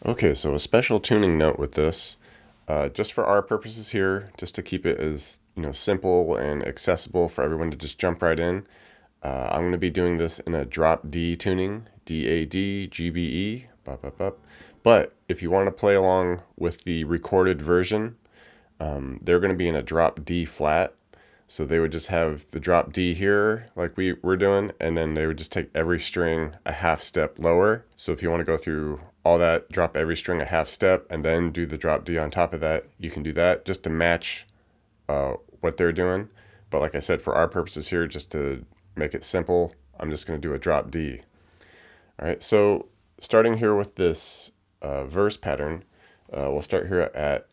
Okay, so a special tuning note with this, just for our purposes here, just to keep it as simple and accessible for everyone to just jump right in. I'm going to be doing this in a drop D tuning, DAD, GBE, bop, bop, bop. But if you want to play along with the recorded version, they're going to be in a drop D flat. So they would just have the drop D here, like we were doing, and then they would just take every string a half step lower. So if you want to go through all that, drop every string a half step, and then do the drop D on top of that, you can do that just to match what they're doing. But like I said, for our purposes here, just to make it simple, I'm just going to do a drop D. All right, so starting here with this verse pattern, we'll start here at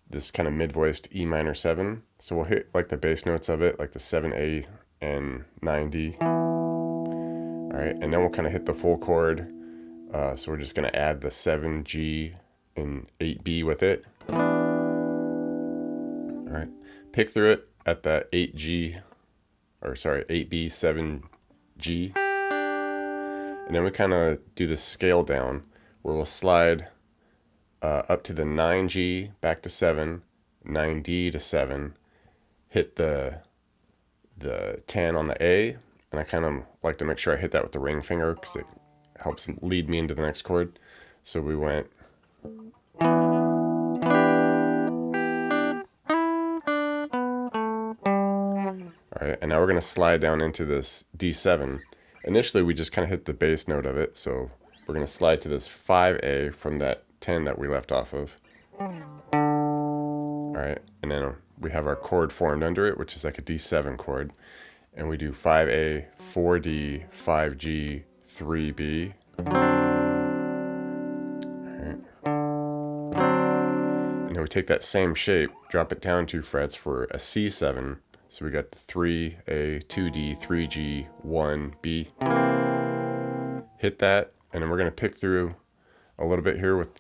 this kind of mid-voiced E minor 7. So we'll hit like the bass notes of it, like the 7A and 9D. All right, and then we'll kind of hit the full chord. So we're just going to add the 7G and 8B with it. All right, pick through it at that 8G, or sorry, 8B, 7G. And then we kind of do the scale down where we'll slide up to the 9G, back to 7, 9D to 7, hit the 10 on the A, and I kind of like to make sure I hit that with the ring finger because it helps lead me into the next chord. So we went. All right, and now we're going to slide down into this D7. Initially, we just kind of hit the bass note of it, so we're going to slide to this 5A from that 10 that we left off of. All right, and then we have our chord formed under it, which is like a D7 chord. And we do 5A, 4D, 5G, 3B. All right. And then we take that same shape, drop it down 2 frets for a C7. So we got the 3A, 2D, 3G, 1B. Hit that, and then we're going to pick through a little bit here with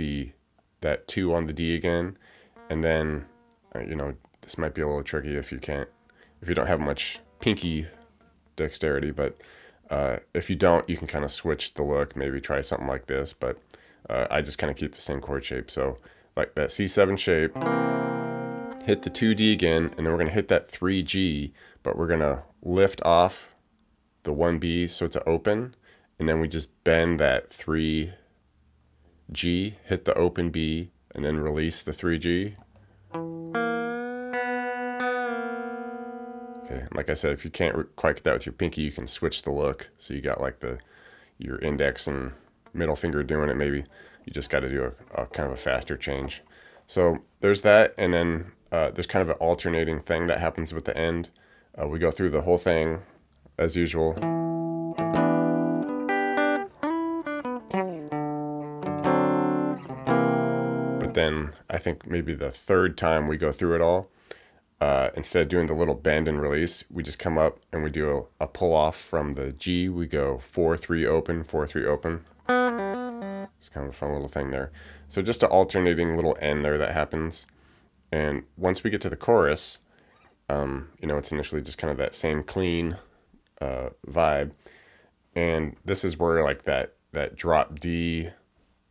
that 2 on the D again. And then, this might be a little tricky if you don't have much pinky dexterity, but if you don't, you can kind of switch the look, maybe try something like this, but I just kind of keep the same chord shape. So like that C7 shape, hit the 2D again, and then we're going to hit that 3G, but we're going to lift off the 1B so it's an open, and then we just bend that 3G, hit the open B, and then release the 3G. Okay, like I said, if you can't quite get that with your pinky, you can switch the look. So you got like your index and middle finger doing it. Maybe you just got to do a kind of a faster change. So there's that, and then there's kind of an alternating thing that happens with the end. We go through the whole thing as usual. But then I think maybe the third time we go through it all, instead of doing the little bend and release, we just come up and we do a pull off from the G. We go 4-3 open, 4-3 open. It's kind of a fun little thing there. So just an alternating little end there that happens. And once we get to the chorus, it's initially just kind of that same clean vibe. And this is where like that drop D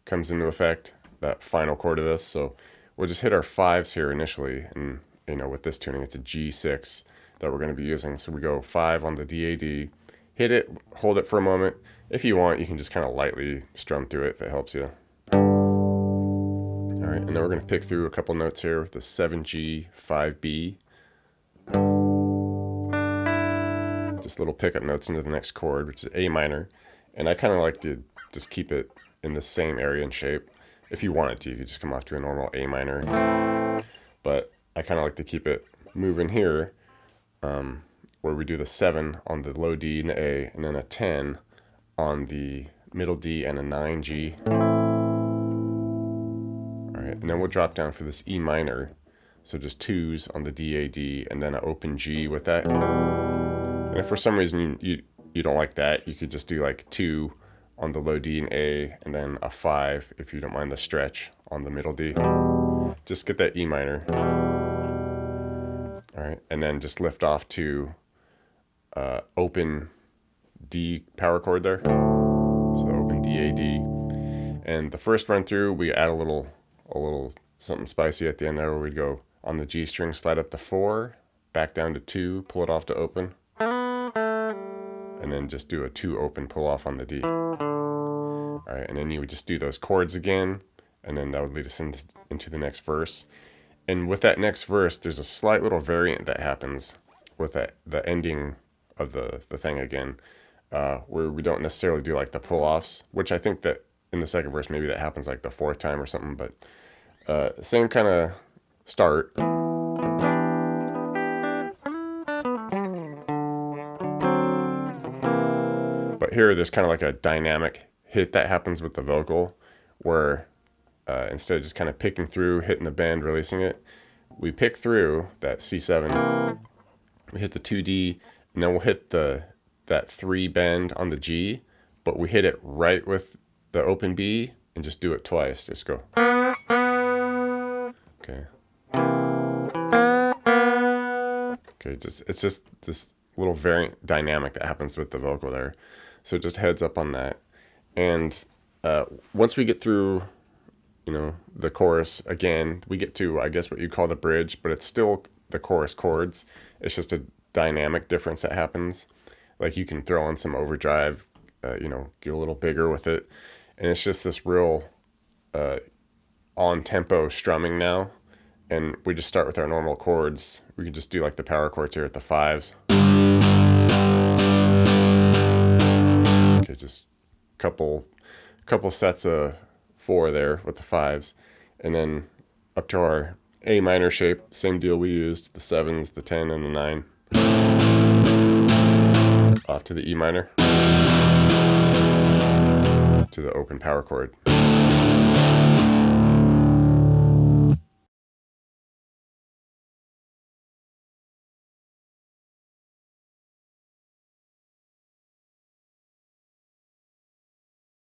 comes into effect, that final chord of this. So we'll just hit our 5s here initially, and with this tuning, it's a G6 that we're going to be using. So we go 5 on the DAD, hit it, hold it for a moment. If you want, you can just kind of lightly strum through it if it helps you. All right, and then we're going to pick through a couple notes here with the 7G, 5B. Just little pickup notes into the next chord, which is A minor. And I kind of like to just keep it in the same area and shape. If you wanted to, you could just come off to a normal A minor. But I kind of like to keep it moving here, where we do the 7 on the low D and the A, and then a 10 on the middle D and a 9G. All right, and then we'll drop down for this E minor. So just 2s on the DAD, and then an open G with that. And if for some reason you don't like that, you could just do like 2 on the low D and A, and then a 5 if you don't mind the stretch on the middle D. Just get that E minor. All right, and then just lift off to open D power chord there. So open D, A, D. And the first run through, we add a little something spicy at the end there, where we'd go on the G string, slide up to 4, back down to 2, pull it off to open, and then just do a 2 open pull off on the D. All right, and then you would just do those chords again, and then that would lead us into the next verse. And with that next verse, there's a slight little variant that happens with the ending of the thing again, where we don't necessarily do like the pull-offs, which I think that in the second verse maybe that happens like the 4th time or something, but same kind of start. But here there's kind of like a dynamic hit that happens with the vocal, where instead of just kind of picking through, hitting the bend, releasing it, we pick through that C7, we hit the 2D, and then we'll hit that 3 bend on the G, but we hit it right with the open B and just do it twice. Just go. Okay. Okay, it's just this little variant dynamic that happens with the vocal there. So just heads up on that. And once we get through, the chorus again, we get to, I guess, what you call the bridge, but it's still the chorus chords. It's just a dynamic difference that happens. Like you can throw in some overdrive, get a little bigger with it. And it's just this real on-tempo strumming now. And we just start with our normal chords. We can just do like the power chords here at the 5s. Okay, just couple sets of 4 there with the 5s. And then up to our A minor shape, same deal we used, the 7s, the 10, and the 9. Off to the E minor, to the open power chord.